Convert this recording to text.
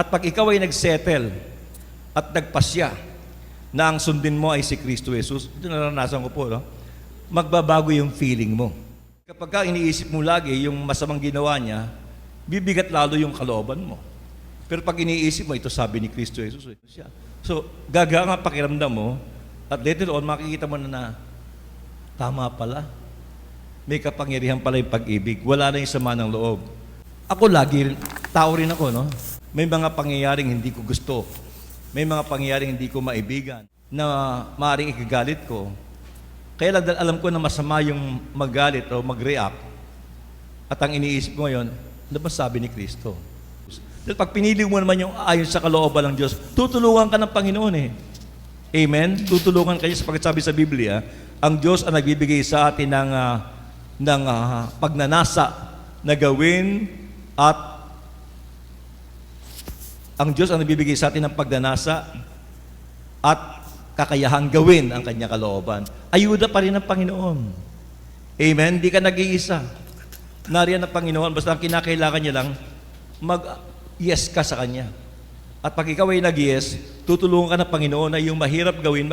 At pag ikaw ay nagsettle at nagpasya na ang sundin mo ay si Kristo Jesus, ito naranasan ko po, no? Magbabago yung feeling mo. Kapag ka iniisip mo lagi yung masamang ginawa niya, bibigat lalo yung kalooban mo. Pero pag iniisip mo, ito sabi ni Kristo Jesus. So, gaga nga pakiramdam mo, at later on, makikita mo na tama pala. May kapangyarihan pala yung pag-ibig. Wala na yung sama ng loob. Ako lagi, tao rin ako, no? May mga pangyayaring hindi ko gusto. May mga pangyayaring hindi ko maibigan na maaaring ikagalit ko. Kaya lang alam ko na masama yung magalit o mag-react. At ang iniisip ko ngayon, ano ba sabi ni Kristo? Dahil pag pinili mo naman yung ayon sa kalooban ng Diyos, tutulungan ka ng Panginoon eh. Amen? Tutulungan kayo sapagkat sabi sa Biblia, ang Diyos ang nagbibigay sa atin ng pagnanasa na gawin at ang Diyos ang nagbibigay sa atin ng pagnanasa at kakayahang gawin ang kanyang kalooban. Ayuda pa rin ng Panginoon. Amen? Hindi ka nag-iisa. Nariyan ang Panginoon, basta ang kinakailangan niya lang, mag-yes ka sa Kanya. At pag ikaw ay nag-yes, tutulungan ka ng Panginoon na yung mahirap gawin,